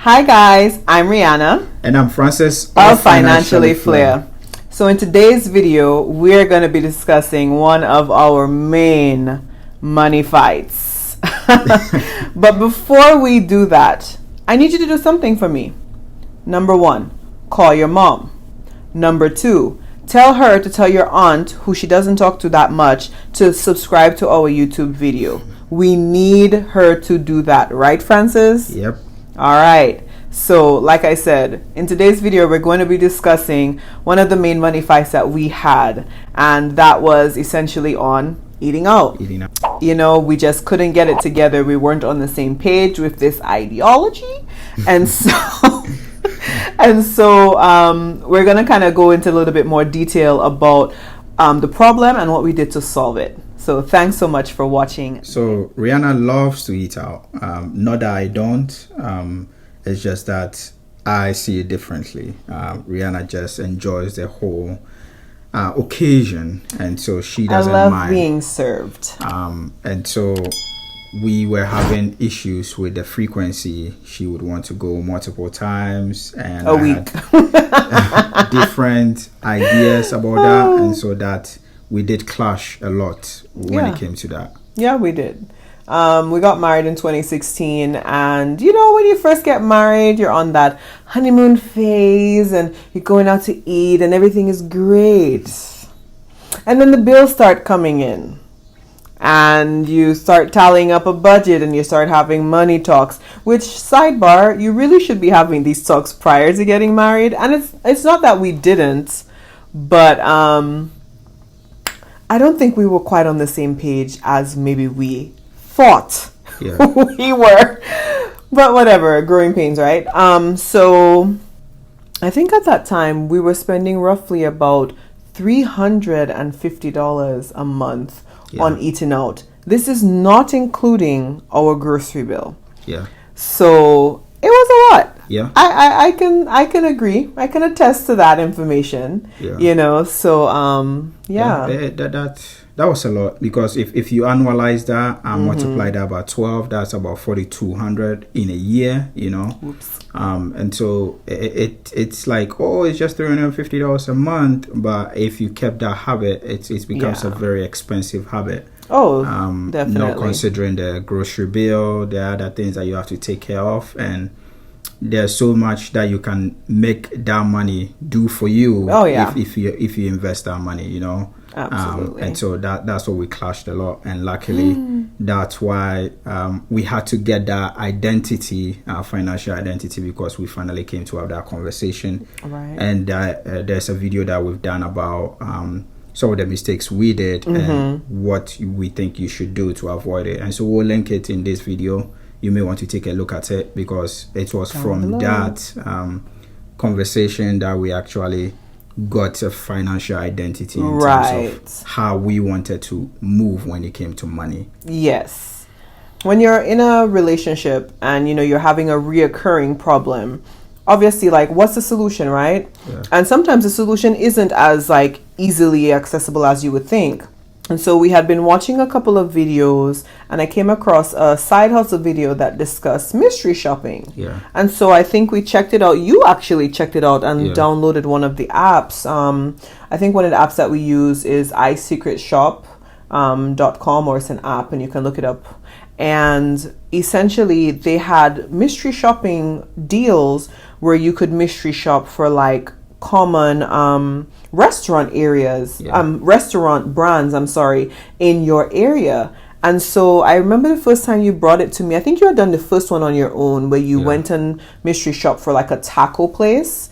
Hi guys, I'm Rihanna. And I'm Francis of Financially Flair. So in today's video, we're going to be discussing one of our main money fights. But before we do that, I need you to do something for me. Number 1, call your mom. Number 2, tell her to tell your aunt, who she doesn't talk to that much, to subscribe to our YouTube video. We need her to do that, right, Francis? Yep. All right. So, like I said, in today's video, we're going to be discussing one of the main money fights that we had, and that was essentially on eating out. You know, we just couldn't get it together. We weren't on the same page with this ideology, and so. We're going to kind of go into a little bit more detail about the problem and what we did to solve it. So thanks so much for watching. So Rihanna loves to eat out. Not that I don't. It's just that I see it differently. Rihanna just enjoys the whole occasion, and so she doesn't mind. I love being served. And so we were having issues with the frequency. She would want to go multiple times, and a week. Had different ideas about that, and so that we did clash a lot when it came to that. Yeah, we did. We got married in 2016, and you know, when you first get married, you're on that honeymoon phase, and you're going out to eat, and everything is great. And then the bills start coming in, and you start tallying up a budget, and you start having money talks. Which, sidebar, you really should be having these talks prior to getting married. And it's not that we didn't, but I don't think we were quite on the same page as maybe we thought we were. But whatever, growing pains, right? So I think at that time we were spending roughly about $350 a month on eating out. This is not including our grocery bill. Yeah. So it was a lot. Yeah. I can agree. I can attest to that information. Yeah. You know, so that was a lot, because if you annualize that and multiply that by 12, that's about $4,200 in a year, you know. Oops. And so it's like, oh, it's just $350 a month, but if you kept that habit, it becomes a very expensive habit. Oh, definitely. Not considering the grocery bill, the other things that you have to take care of, and there's so much that you can make that money do for you. Oh, yeah. if you invest that money, you know. Absolutely. And so that's what we clashed a lot, and luckily that's why we had to get that identity, our financial identity, because we finally came to have that conversation. Right. And there's a video that we've done about some of the mistakes we did and what we think you should do to avoid it. And so we'll link it in this video. You may want to take a look at it, because it was from that conversation that we actually got a financial identity in terms of how we wanted to move when it came to money. Yes. When you're in a relationship and you know you're having a reoccurring problem, obviously, like, what's the solution, right? Yeah. And sometimes the solution isn't as like easily accessible as you would think. And so we had been watching a couple of videos, and I came across a side hustle video that discussed mystery shopping. Yeah. And so I think we checked it out. You actually checked it out and downloaded one of the apps. I think one of the apps that we use is iSecretShop.com, or it's an app, and you can look it up. And essentially they had mystery shopping deals where you could mystery shop for like common restaurant areas, restaurant brands, in your area. And so I remember the first time you brought it to me, I think you had done the first one on your own, where you went and mystery shop for like a taco place.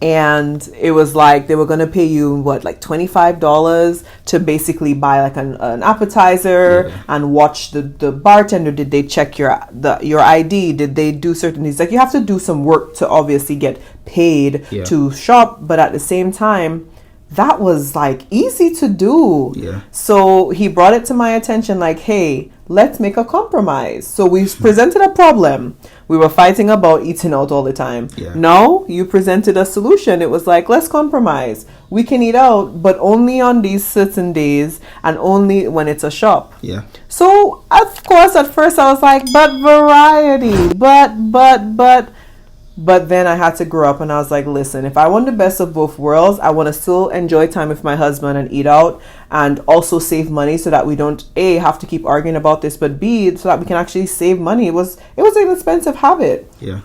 And it was like they were going to pay you like $25 to basically buy like an appetizer and watch the bartender. Did they check your ID? Did they do certain things? Like, you have to do some work to obviously get paid to shop, but at the same time that was like easy to do. Yeah. So he brought it to my attention like, hey, let's make a compromise. So we presented a problem. We were fighting about eating out all the time. Yeah. Now you presented a solution. It was like, let's compromise. We can eat out, but only on these certain days and only when it's a shop. Yeah. So of course at first I was like, but variety, but then I had to grow up and I was like, listen, if I want the best of both worlds, I want to still enjoy time with my husband and eat out and also save money so that we don't A, have to keep arguing about this, but B, so that we can actually save money. It was an expensive habit. Yeah.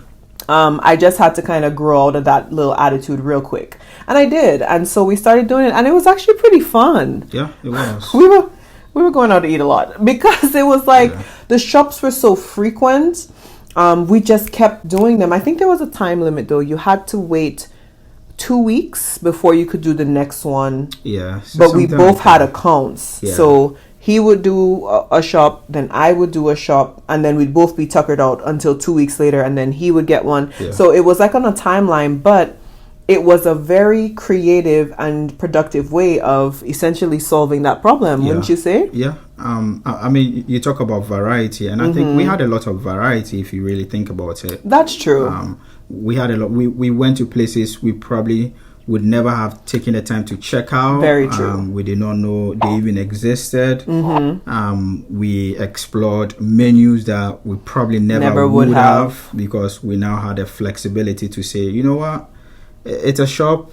I just had to kind of grow out of that little attitude real quick. And I did. And so we started doing it and it was actually pretty fun. Yeah, it was. We were going out to eat a lot because it was like the shops were so frequent. We just kept doing them. I think there was a time limit though. You had to wait 2 weeks before you could do the next one. Yeah. So but we both had accounts. Yeah. So he would do a shop, then I would do a shop, and then we'd both be tuckered out until 2 weeks later, and then he would get one. Yeah. So it was like on a timeline, but it was a very creative and productive way of essentially solving that problem, wouldn't you say? Yeah. I mean, you talk about variety, and I think we had a lot of variety if you really think about it. That's true. We had a lot. We went to places we probably would never have taken the time to check out. Very true. We did not know they even existed. We explored menus that we probably never would have because we now had the flexibility to say, you know what? It's a shop.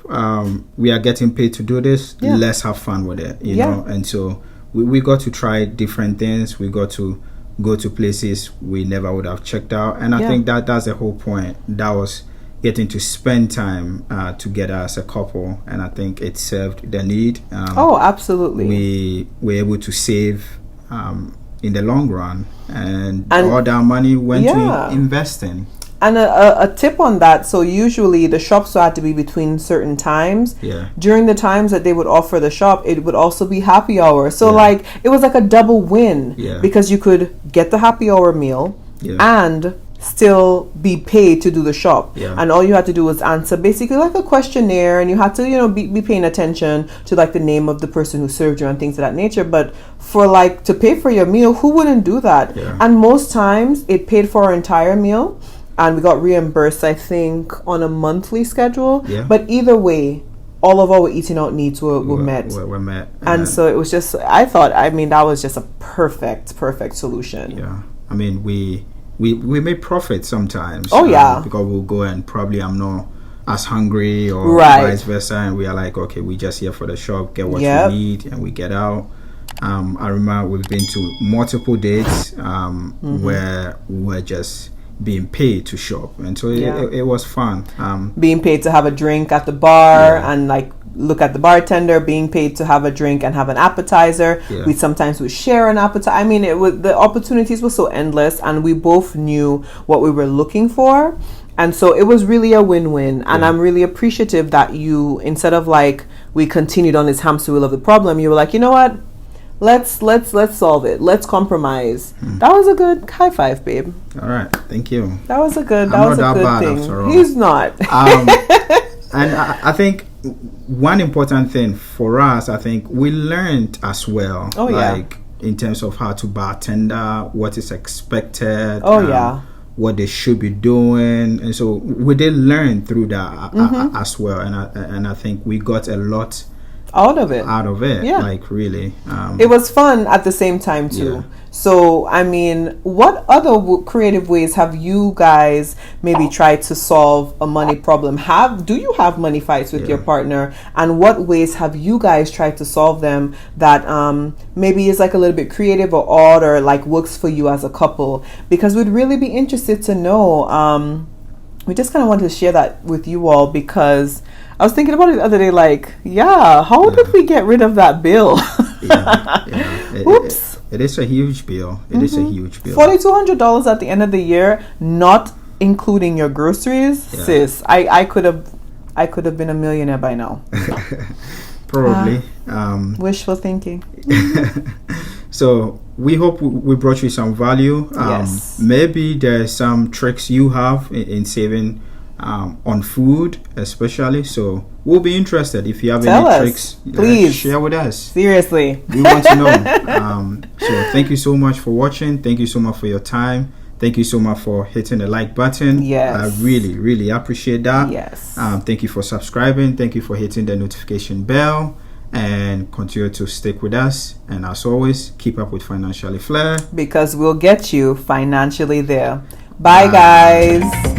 We are getting paid to do this. Yeah. Let's have fun with it, you know. And so we got to try different things. We got to go to places we never would have checked out. And I think that's the whole point. That was getting to spend time together as a couple. And I think it served the need. Oh, absolutely. We were able to save in the long run. And all that money went to investing. And a tip on that, so usually the shops had to be between certain times. Yeah. During the times that they would offer the shop, it would also be happy hour. So like it was like a double win because you could get the happy hour meal and still be paid to do the shop. Yeah. And all you had to do was answer basically like a questionnaire, and you had to, you know, be paying attention to like the name of the person who served you and things of that nature. But for like to pay for your meal, who wouldn't do that? Yeah. And most times it paid for our entire meal. And we got reimbursed, I think, on a monthly schedule. Yeah. But either way, all of our eating out needs were met. Were met. And so it was just, I mean, that was just a perfect solution. Yeah. I mean, we made profit sometimes. Oh, yeah. Because we'll go and probably I'm not as hungry or vice versa. And we are like, okay, we just here for the shop, get what we need, and we get out. I remember we've been to multiple dates where we're just being paid to shop, and so it was fun. Being paid to have a drink at the bar and like look at the bartender, being paid to have a drink and have an appetizer. We sometimes would share an appetizer. I mean, the opportunities were so endless, and we both knew what we were looking for. And so it was really a win-win. And I'm really appreciative that you, instead of like we continued on this hamster wheel of the problem, you were like, you know what? Let's solve it. Let's compromise. That was a good high five, babe. All right, thank you. That was a good. That was a good thing. After all. He's not. And I think one important thing for us, I think we learned as well. Oh like in terms of how to bartender, what is expected. What they should be doing, and so we did learn through that as well. And I think we got a lot out of it. Like really it was fun at the same time too. So I mean, what other creative ways have you guys maybe tried to solve a money problem? Do you have money fights with your partner, and what ways have you guys tried to solve them that maybe is like a little bit creative or odd or like works for you as a couple? Because we'd really be interested to know. We just kind of wanted to share that with you all because I was thinking about it the other day, like, how did we get rid of that bill? Oops. It is a huge bill. It is a huge bill. $4,200 at the end of the year, not including your groceries. Sis, I could have been a millionaire by now. Probably. Wishful thinking. So we hope we brought you some value. Maybe there's some tricks you have in saving on food especially. So we'll be interested. If you have Tell any us, tricks, please share with us. Seriously. We want to know. So thank you so much for watching. Thank you so much for your time. Thank you so much for hitting the like button. Yes. I really, really appreciate that. Yes. Thank you for subscribing. Thank you for hitting the notification bell. And continue to stick with us. And as always, keep up with Financially Flair. Because we'll get you financially there. Bye, guys.